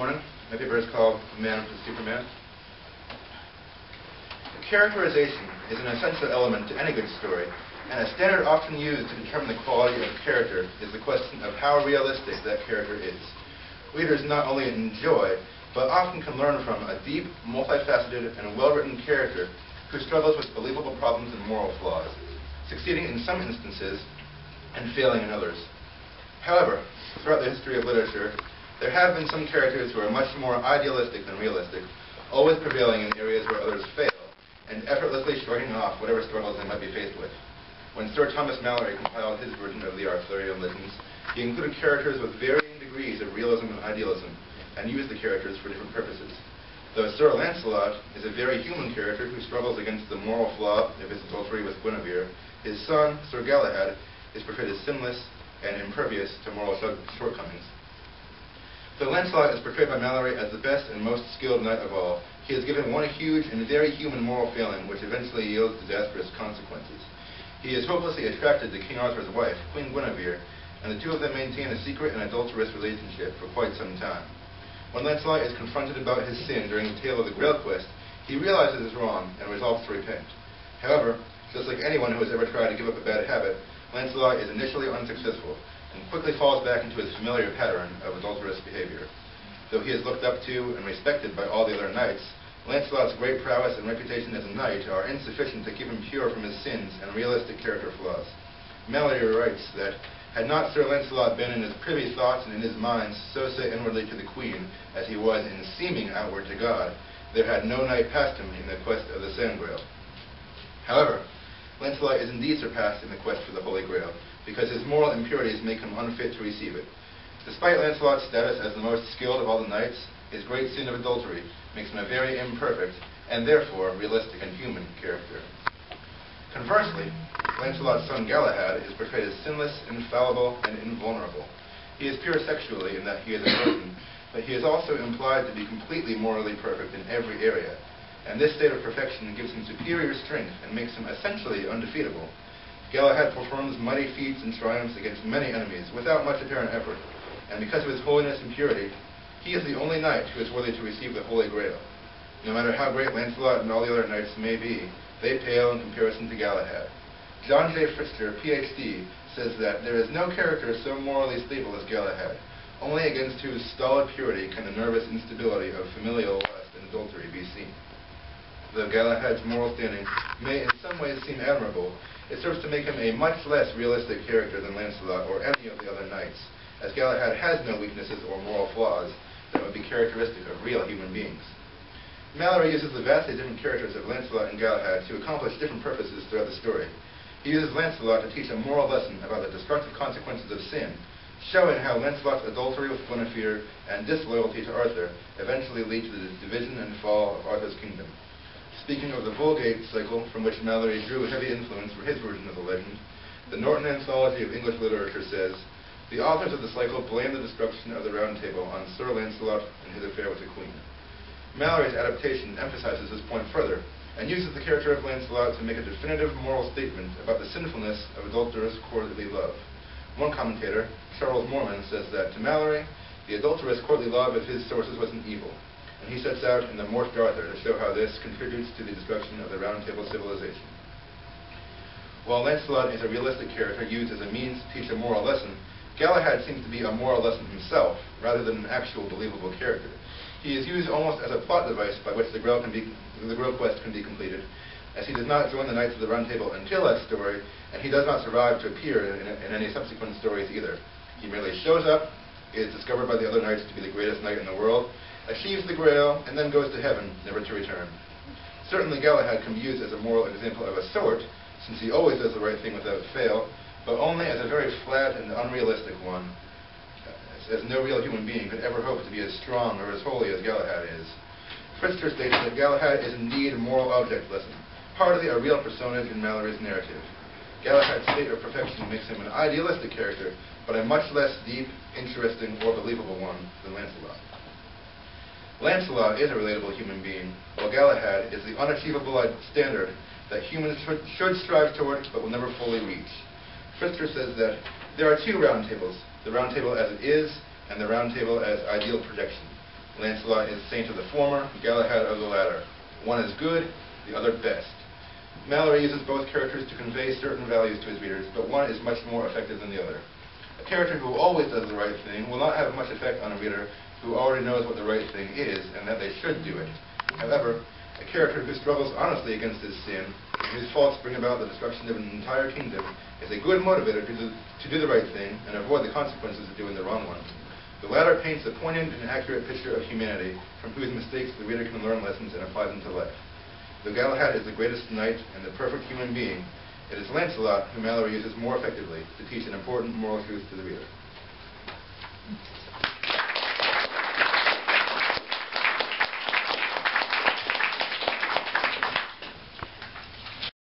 morning. My paper is called Man vs. Superman. Characterization is an essential element to any good story, and a standard often used to determine the quality of a character is the question of how realistic that character is. Readers not only enjoy, but often can learn from a deep, multifaceted, and well-written character who struggles with believable problems and moral flaws, succeeding in some instances and failing in others. However, throughout the history of literature, there have been some characters who are much more idealistic than realistic, always prevailing in areas where others fail, and effortlessly shrugging off whatever struggles they might be faced with. When Sir Thomas Malory compiled his version of the Arthurian legends, he included characters with varying degrees of realism and idealism, and used the characters for different purposes. Though Sir Lancelot is a very human character who struggles against the moral flaw of his adultery with Guinevere, his son, Sir Galahad, is portrayed as sinless and impervious to moral shortcomings. Though Lancelot is portrayed by Malory as the best and most skilled knight of all, he is given one huge and very human moral failing which eventually yields disastrous consequences. He is hopelessly attracted to King Arthur's wife, Queen Guinevere, and the two of them maintain a secret and adulterous relationship for quite some time. When Lancelot is confronted about his sin during the tale of the Grail quest, he realizes his wrong and resolves to repent. However, just like anyone who has ever tried to give up a bad habit, Lancelot is initially unsuccessful and quickly falls back into his familiar pattern of adulterous behavior. Though he is looked up to and respected by all the other knights, Lancelot's great prowess and reputation as a knight are insufficient to keep him pure from his sins and realistic character flaws. Malory writes that, had not Sir Lancelot been in his privy thoughts and in his mind so set inwardly to the Queen as he was in seeming outward to God, there had no knight passed him in the quest of the Sangreal. However, Lancelot is indeed surpassed in the quest for the Holy Grail, because his moral impurities make him unfit to receive it. Despite Lancelot's status as the most skilled of all the knights, his great sin of adultery makes him a very imperfect, and therefore realistic and human character. Conversely, Lancelot's son Galahad is portrayed as sinless, infallible, and invulnerable. He is pure sexually in that he is a virgin, but he is also implied to be completely morally perfect in every area, and this state of perfection gives him superior strength and makes him essentially undefeatable. Galahad performs mighty feats and triumphs against many enemies without much apparent effort, and because of his holiness and purity, he is the only knight who is worthy to receive the Holy Grail. No matter how great Lancelot and all the other knights may be, they pale in comparison to Galahad. John J. Pfister, Ph.D., says that there is no character so morally stable as Galahad. Only against whose stolid purity can the nervous instability of familial lust and adultery be seen. Though Galahad's moral standing may in some ways seem admirable, it serves to make him a much less realistic character than Lancelot or any of the other knights, as Galahad has no weaknesses or moral flaws that would be characteristic of real human beings. Malory uses the vastly different characters of Lancelot and Galahad to accomplish different purposes throughout the story. He uses Lancelot to teach a moral lesson about the destructive consequences of sin, showing how Lancelot's adultery with Guinevere and disloyalty to Arthur eventually lead to the division and fall of Arthur's kingdom. Speaking of the Vulgate cycle, from which Malory drew heavy influence for his version of the legend, the Norton Anthology of English Literature says, "The authors of the cycle blame the destruction of the Round Table on Sir Lancelot and his affair with the Queen." Malory's adaptation emphasizes this point further, and uses the character of Lancelot to make a definitive moral statement about the sinfulness of adulterous courtly love. One commentator, Charles Moorman, says that to Malory, the adulterous courtly love of his sources was an evil, and he sets out in the Morte d'Arthur to show how this contributes to the destruction of the Round Table civilization. While Lancelot is a realistic character used as a means to teach a moral lesson, Galahad seems to be a moral lesson himself, rather than an actual believable character. He is used almost as a plot device by which the Grail quest can be completed, as he does not join the Knights of the Round Table until that story, and he does not survive to appear in any subsequent stories either. He merely shows up, is discovered by the other knights to be the greatest knight in the world, achieves the Grail, and then goes to heaven, never to return. Certainly Galahad can be used as a moral example of a sort, since he always does the right thing without fail, but only as a very flat and unrealistic one, as no real human being could ever hope to be as strong or as holy as Galahad is. Pfister states that Galahad is indeed a moral object lesson, hardly a real personage in Malory's narrative. Galahad's state of perfection makes him an idealistic character, but a much less deep, interesting, or believable one than Lancelot. Lancelot is a relatable human being, while Galahad is the unachievable standard that humans should strive toward but will never fully reach. Pfister says that there are two round tables, the Round Table as it is and the Round Table as ideal projection. Lancelot is saint of the former, Galahad of the latter. One is good, the other best. Malory uses both characters to convey certain values to his readers, but one is much more effective than the other. A character who always does the right thing will not have much effect on a reader who already knows what the right thing is and that they should do it. However, a character who struggles honestly against his sin, and whose faults bring about the destruction of an entire kingdom, is a good motivator to do the right thing and avoid the consequences of doing the wrong one. The latter paints a poignant and accurate picture of humanity, from whose mistakes the reader can learn lessons and apply them to life. Though Galahad is the greatest knight and the perfect human being, it is Lancelot whom Malory uses more effectively to teach an important moral truth to the reader.